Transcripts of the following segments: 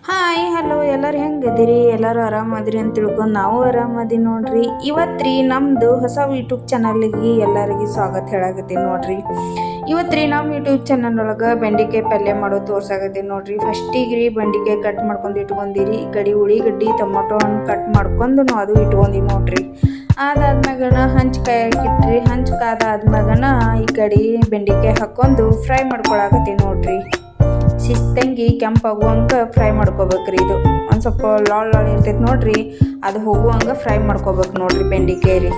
Hi hello ಎಲ್ಲರೂ ಹೆಂಗದಿರಿ? ಎಲ್ಲರೂ ಆರಾಮದಿರಿ ಅಂತ ತಿಳ್ಕೊಂಡು ನಾವು ಆರಾಮದಿ ನೋಡ್ರಿ. ಇವತ್ತು ನಮ್ಮದು ಹೊಸ ಯೂಟ್ಯೂಬ್ ಚಾನಲ್ಗೆ ಎಲ್ಲರಿಗೂ ಸ್ವಾಗತ ಹೇಳಾಕತ್ತೀನಿ ನೋಡ್ರಿ. ಇವತ್ತು ನಮ್ಮ ಯೂಟ್ಯೂಬ್ ಚಾನಲ್ ಒಳಗೆ ಬೆಂಡೆಕಾಯಿ ಪಲ್ಯ ಮಾಡೋದು ತೋರ್ಸಾಕತ್ತೀನಿ ನೋಡ್ರಿ. ಫಸ್ಟಿಗೆ ಬೆಂಡೆಕಾಯಿ ಕಟ್ ಮಾಡ್ಕೊಂಡು ಇಟ್ಕೊಂಡಿರಿ. ಈ ಕಡೆ ಉಳ್ಳಿಗಡ್ಡಿ ಟೊಮೊಟೊ ಹಣ್ಣು ಕಟ್ ಮಾಡ್ಕೊಂಡು ಅದು ಇಟ್ಕೊಂಡಿವಿ ನೋಡ್ರಿ. ಅದಾದ್ಮ್ಯಾಗನ ಹಂಚ್ಕಾಯಿ ಹಾಕಿಟ್ರಿ. ಹಂಚ್ಕಾದಾದ್ಮ್ಯಾಗನ ಈ ಕಡೆ ಬೆಂಡೆಕಾಯಿ ಹಾಕ್ಕೊಂಡು ಫ್ರೈ ಮಾಡ್ಕೊಳಕತ್ತೀನಿ ನೋಡ್ರಿ. ಶಿಸ್ತಂಗಿ ಕೆಂಪಾಗುವಂಗೆ ಫ್ರೈ ಮಾಡ್ಕೋಬೇಕ್ರಿ. ಇದು ಒಂದು ಸ್ವಲ್ಪ ಲಾಳ್ ಇರ್ತೈತೆ ನೋಡ್ರಿ, ಅದು ಹೋಗುವಂಗೆ ಫ್ರೈ ಮಾಡ್ಕೋಬೇಕು ನೋಡ್ರಿ ಬೆಂಡೆಕಾಯಿ ರೀ.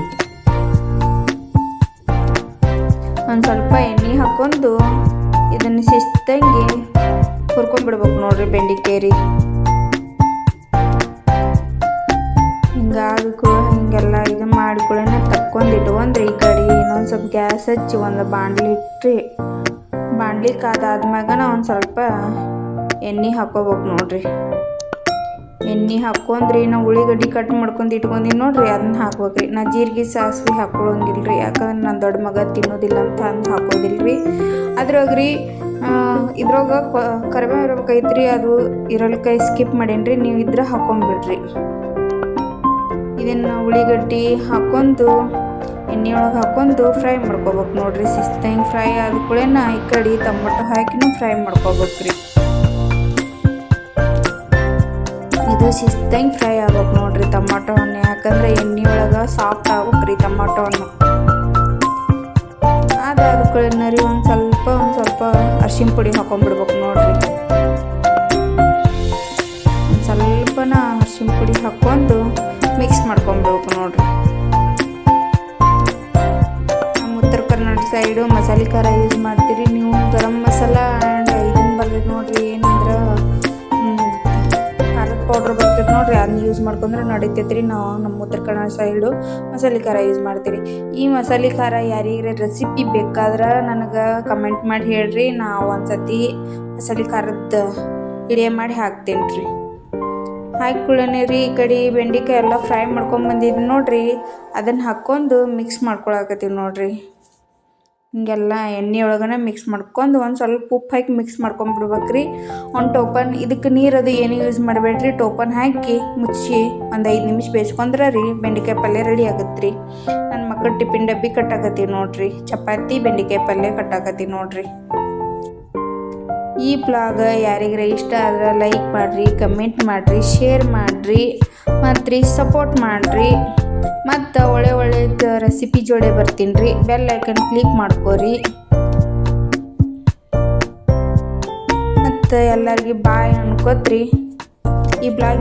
ಒಂದು ಸ್ವಲ್ಪ ಎಣ್ಣೆ ಹಾಕ್ಕೊಂಡು ಇದನ್ನು ಶಿಸ್ತಂಗಿ ಹುರ್ಕೊಂಡ್ಬಿಡ್ಬೇಕು ನೋಡ್ರಿ ಬೆಂಡೆಕಾಯಿ ರೀ. ಹಿಂಗೆಲ್ಲ ಇದು ಮಾಡ್ಕೊಳ್ಳೋಣ ತಕ್ಕೊಂಡಿಟ್ಕೊಂಡ್ರಿ. ಈ ಕಡೆ ಇನ್ನೊಂದು ಸ್ವಲ್ಪ ಗ್ಯಾಸ್ ಹಚ್ಚಿ ಒಂದು ಬಾಣಲಿ ಇಟ್ರಿ. ಬಾಣಲಿ ಕಾದಾದ್ಮ್ಯಾಗನ ಒಂದು ಸ್ವಲ್ಪ ಎಣ್ಣೆ ಹಾಕೋಬೇಕು ನೋಡ್ರಿ. ಎಣ್ಣೆ ಹಾಕ್ಕೊಂಡ್ರಿ ನಾವು ಉಳ್ಳಿಗಡ್ಡಿ ಕಟ್ ಮಾಡ್ಕೊಂಡು ಇಟ್ಕೊಂಡಿನಿ ನೋಡ್ರಿ, ಅದನ್ನ ಹಾಕ್ಬೇಕ್ರಿ. ನಾ ಜೀರಿಗೆ ಸಾಸಿವೆ ಹಾಕೊಳ್ಳೋಂಗಿಲ್ರಿ, ಯಾಕಂದ್ರೆ ನಾನು ದೊಡ್ಡ ಮಗ ತಿನ್ನೋದಿಲ್ಲ ಅಂತ ಅಂದು ಹಾಕೋದಿಲ್ರಿ. ಅದ್ರಾಗ್ರಿ ಇದ್ರಾಗ ಕರಿಬೇವು ಇರ್ಬೇಕೈತ್ರಿ, ಅದು ಇರಲ್ಕಾಯಿ ಸ್ಕಿಪ್ ಮಾಡೇನ್ರಿ. ನೀವು ಇದ್ರೆ ಹಾಕೊಂಡ್ಬಿಡ್ರಿ. ಇದನ್ನು ಉಳ್ಳಿಗಡ್ಡಿ ಹಾಕ್ಕೊಂಡು ಎಣ್ಣೆ ಒಳಗೆ ಹಾಕ್ಕೊಂಡು ಫ್ರೈ ಮಾಡ್ಕೋಬೇಕು ನೋಡ್ರಿ. ಶಿಸ್ತಂಗೆ ಫ್ರೈ ಆದ ಕೂಡೇನ ಈ ಕಡೆ ಟೊಮೊಟೊ ಹಾಕಿನೂ ಫ್ರೈ ಮಾಡ್ಕೋಬೇಕ್ರಿ. ಇದು ಶಿಸ್ತಂಗೆ ಫ್ರೈ ಆಗ್ಬೇಕು ನೋಡ್ರಿ ಟೊಮೊಟೊ ಹಣ್ಣು, ಯಾಕಂದ್ರೆ ಎಣ್ಣೆ ಒಳಗೆ ಸಾಫ್ಟ್ ಆಗ್ಬೇಕ್ರಿ ಟೊಮೊಟೊ ಹಣ್ಣು. ಅದಾದ ಕೂಡೇನ ರೀ ಒಂದು ಸ್ವಲ್ಪ ಅರಿಶಿನ ಪುಡಿ ಹಾಕೊಂಡ್ಬಿಡ್ಬೇಕು ನೋಡ್ರಿ. ಒಂದು ಸ್ವಲ್ಪನ ಅರಿಶಿನ ಪುಡಿ ಹಾಕ್ಕೊಂಡು ಮಿಕ್ಸ್ ಮಾಡ್ಕೊಂಡ್ಬಿಡ್ಬೇಕು ನೋಡ್ರಿ. ಉತ್ತರ ಕರ್ನಾಟಕ ಸೈಡು ಮಸಾಲೆ ಖಾರ ಯೂಸ್ ಮಾಡ್ತೀರಿ ನೀವು. ಗರಂ ಮಸಾಲ ಆ್ಯಂಡ್ ಇದನ್ನು ಬರ್ತೈತೆ ನೋಡ್ರಿ, ಏನಂದ್ರೆ ಖಾರದ ಪೌಡ್ರ್ ಬರ್ತೈತೆ ನೋಡ್ರಿ, ಅದನ್ನ ಯೂಸ್ ಮಾಡ್ಕೊಂಡ್ರೆ ನಡೀತೈತ್ರಿ. ನಾವು ನಮ್ಮ ಉತ್ತರ ಕನ್ನಡ ಸೈಡು ಮಸಾಲೆ ಖಾರ ಯೂಸ್ ಮಾಡ್ತೀರಿ. ಈ ಮಸಾಲೆ ಖಾರ ಯಾರಿಗಾರ ರೆಸಿಪಿ ಬೇಕಾದ್ರೆ ನನಗೆ ಕಮೆಂಟ್ ಮಾಡಿ ಹೇಳ್ರಿ. ನಾವು ಒಂದ್ಸತಿ ಮಸಾಲೆ ಖಾರದ ವಿಡಿಯೋ ಮಾಡಿ ಹಾಕ್ತೇನೆ ರೀ. ಹಾಕ್ಕೊಳ್ಳೋಣ ರೀ. ಈ ಕಡೆ ಬೆಂಡೆಕಾಯಿ ಎಲ್ಲ ಫ್ರೈ ಮಾಡ್ಕೊಂಬಂದಿದ್ದು ನೋಡ್ರಿ, ಅದನ್ನು ಹಾಕ್ಕೊಂಡು ಮಿಕ್ಸ್ ಮಾಡ್ಕೊಳಕತ್ತೀವಿ ನೋಡ್ರಿ. ಹಿಂಗೆಲ್ಲ ಎಣ್ಣೆ ಒಳಗನೆ ಮಿಕ್ಸ್ ಮಾಡ್ಕೊಂಡು ಒಂದು ಸ್ವಲ್ಪ ಉಪ್ಪು ಹಾಕಿ ಮಿಕ್ಸ್ ಮಾಡ್ಕೊಂಡ್ಬಿಡ್ಬೇಕ್ರಿ. ಒಂದು ಟೋಪನ್, ಇದಕ್ಕೆ ನೀರದು ಏನು ಯೂಸ್ ಮಾಡಬೇಡ್ರಿ. ಟೋಪನ್ ಹಾಕಿ ಮುಚ್ಚಿ ಒಂದು 5 ನಿಮಿಷ ಬೇಯಿಸ್ಕೊಂಡ್ರೆ ರೀ ಬೆಂಡೆಕಾಯಿ ಪಲ್ಯ ರೆಡಿ ಆಗುತ್ತೆ ರೀ. ನನ್ನ ಮಕ್ಕಳು ಟಿಫಿನ್ ಡಬ್ಬಿ ಕಟ್ಟಾಕತ್ತೀವಿ ನೋಡ್ರಿ. ಚಪಾತಿ ಬೆಂಡೆಕಾಯಿ ಪಲ್ಯ ಕಟ್ಟಾಕತ್ತೀವಿ ನೋಡ್ರಿ. ಈ ಬ್ಲಾಗ್ ಯಾರಿಗಾರ ಇಷ್ಟ ಆದ್ರೆ ಲೈಕ್ ಮಾಡಿರಿ, ಕಮೆಂಟ್ ಮಾಡಿರಿ, ಶೇರ್ ಮಾಡಿರಿ ಮತ್ತು ಸಪೋರ್ಟ್ ಮಾಡಿರಿ. ಮತ್ತು ಒಳ್ಳೆಯದು ರೆಸಿಪಿ ಜೋಡಿ ಬರ್ತೀನಿ ರೀ. ಬೆಲ್ ಐಕನ್ ಕ್ಲಿಕ್ ಮಾಡ್ಕೋರಿ. ಮತ್ತು ಎಲ್ಲರಿಗೂ ಬಾಯ್ ಅನ್ಕೋತ್ರಿ. ಈ ಬ್ಲಾಗ್